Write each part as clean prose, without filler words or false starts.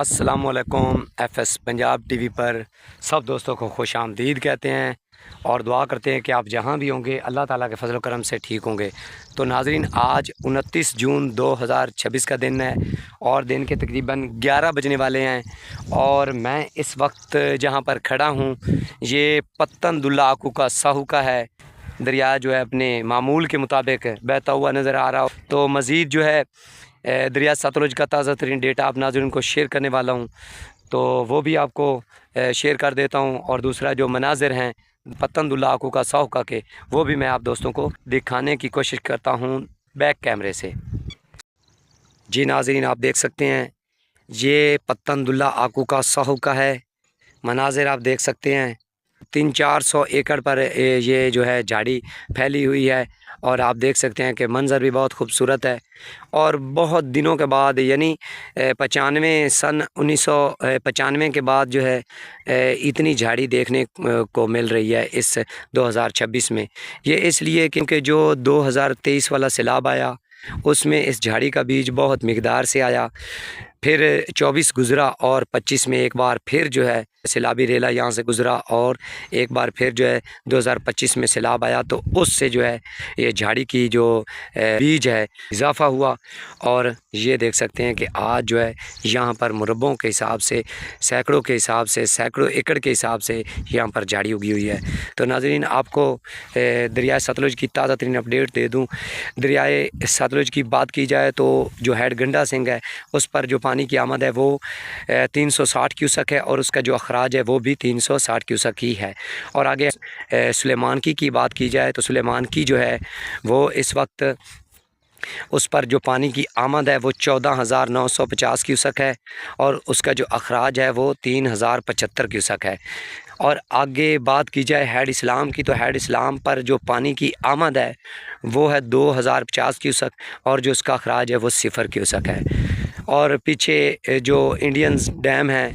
अस्सलाम वालेकुम। FS Punjab TV पर सब दोस्तों को खुश आमदीद कहते हैं और दुआ करते हैं कि आप जहां भी होंगे अल्लाह ताला के फजल करम से ठीक होंगे। तो नाज़रीन, आज 29 जून 2026 का दिन है और दिन के तकरीबन 11 बजने वाले हैं और मैं इस वक्त जहां पर खड़ा हूं ये पत्तनदुल्ला आकू का साहू का है। दरिया जो है अपने मामूल के मुताबिक बहता हुआ नज़र आ रहा हो। तो मज़ीद जो है दरिया सतलुज का ताज़ा तरीन डेटा आप नाज़रीन को शेयर करने वाला हूँ, तो वो भी आपको शेयर कर देता हूँ। और दूसरा जो मनाज़िर हैं पत्तनदुल्ला आकू का साहू के, वो भी मैं आप दोस्तों को दिखाने की कोशिश करता हूँ बैक कैमरे से। जी नाज़रीन, आप देख सकते हैं ये पत्तनदुल्ला आकू का साहू का है। मनाज़िर आप देख सकते हैं 300-400 एकड़ पर ये जो है झाड़ी फैली हुई है और आप देख सकते हैं कि मंज़र भी बहुत खूबसूरत है। और बहुत दिनों के बाद यानी 1995 के बाद जो है इतनी झाड़ी देखने को मिल रही है इस 2026 में। ये इसलिए क्योंकि जो 2023 वाला सैलाब आया उसमें इस झाड़ी का बीज बहुत मिक़दार से आया, फिर 24 गुज़रा और 25 में एक बार फिर जो है सैलाबी रेला यहाँ से गुज़रा और एक बार फिर जो है 2025 में सैलाब आया, तो उससे जो है ये झाड़ी की जो बीज है इजाफ़ा हुआ। और ये देख सकते हैं कि आज जो है यहाँ पर मुरब्बों के हिसाब से, सैकड़ों के हिसाब से, सैकड़ों एकड़ के हिसाब से यहाँ पर झाड़ी उगी हुई है। तो नाज़रीन, आपको दरिया सतलुज की ताज़ा तरीन अपडेट दे दूँ। दरियाए सतलुज की बात की जाए तो जो हेड गंडा सिंह है उस पर जो पानी की आमद है वो 360 क्यूसेक है और उसका जो अखराज है वो भी 360 क्यूसेक ही है। और आगे सुलेमान की बात की जाए तो सुलेमान की जो है वो इस वक्त उस पर जो पानी की आमद है वो 14,950 क्यूसेक है और उसका जो अखराज है वो 3,075 क्यूसेक है। और आगे बात की जाए हेड इस्लाम की तो हेड इस्लाम पर जो पानी की आमद है वो है 2,050 क्यूसेक और जो उसका अखराज है वो 0 क्यूसेक है। और पीछे जो इंडियन डैम है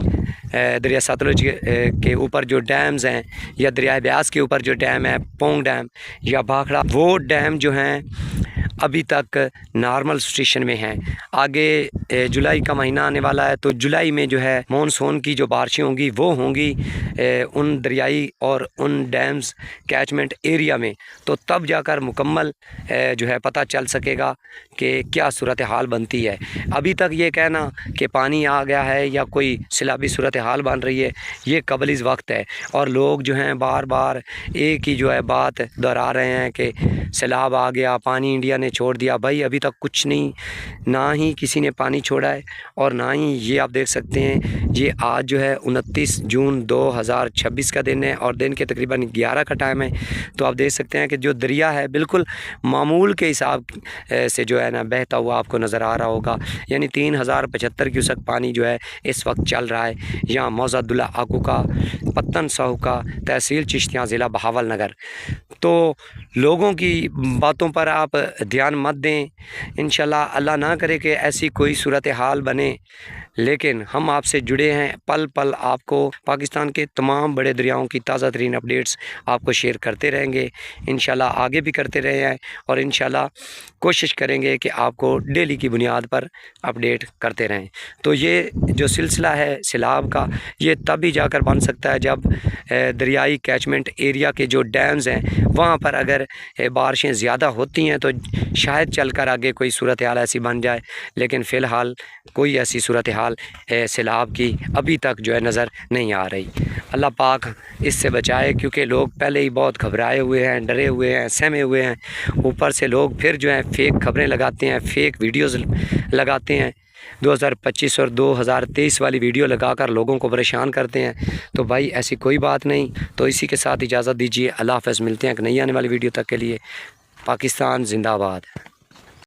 दरिया सतलुज के ऊपर जो डैम्स हैं या दरिया ब्यास के ऊपर जो डैम है पोंग डैम या भाखड़ा, वो डैम जो हैं अभी तक नॉर्मल सिचुएशन में हैं। आगे जुलाई का महीना आने वाला है तो जुलाई में जो है मानसून की जो बारिशें होंगी वो होंगी उन दरियाई और उन डैम्स कैचमेंट एरिया में, तो तब जाकर मुकम्मल जो है पता चल सकेगा कि क्या सूरत हाल बनती है। अभी तक ये कहना कि पानी आ गया है या कोई सैलाबी सूरत हाल बन रही है ये कबलिज़ वक्त है और लोग जो हैं बार बार एक ही जो है बात दोहरा रहे हैं कि सैलाब आ गया, पानी इंडिया ने छोड़ दिया। भाई अभी तक कुछ नहीं, ना ही किसी ने पानी छोड़ा है और ना ही ये आप देख सकते हैं ये आज जो है 29 जून 2026 का दिन है और दिन के तकरीबन 11 का टाइम है। तो आप देख सकते हैं कि जो दरिया है बिल्कुल मामूल के हिसाब से जो है ना बहता हुआ आपको नज़र आ रहा होगा, यानी 3,075 क्यूसेक पानी जो है इस वक्त चल रहा है यहाँ मौज़ादुल्ला आकू का पत्तन साहू का तहसील चिश्तियाँ ज़िला बहावलनगर। तो लोगों की बातों पर आप ध्यान मत दें, इंशाल्लाह अल्लाह ना करे कि ऐसी कोई सूरत हाल बने, लेकिन हम आपसे जुड़े हैं, पल पल आपको पाकिस्तान के तमाम बड़े दरियाओं की ताज़ा तरीन अपडेट्स आपको शेयर करते रहेंगे। इंशाल्लाह आगे भी करते रहे हैं और इंशाल्लाह कोशिश करेंगे कि आपको डेली की बुनियाद पर अपडेट करते रहें। तो ये जो सिलसिला है सैलाब का ये तभी जाकर बन सकता है जब दरियाई कैचमेंट एरिया के जो डैम्स हैं वहाँ पर अगर बारिशें ज़्यादा होती हैं तो शायद चलकर आगे कोई सूरत हाल ऐसी बन जाए, लेकिन फ़िलहाल कोई ऐसी सूरत हाल सैलाब की अभी तक जो है नज़र नहीं आ रही। अल्लाह पाक इससे बचाए, क्योंकि लोग पहले ही बहुत घबराए हुए हैं, डरे हुए हैं, सहमे हुए हैं। ऊपर से लोग फिर जो है फ़ेक खबरें लगाते हैं, फ़ेक वीडियोज़ लगाते हैं, 2025 और 2023 वाली वीडियो लगाकर लोगों को परेशान करते हैं। तो भाई ऐसी कोई बात नहीं। तो इसी के साथ इजाज़त दीजिए, अल्लाह हाफ़िज़। मिलते हैं एक नई आने वाली वीडियो तक के लिए। पाकिस्तान ज़िंदाबाद।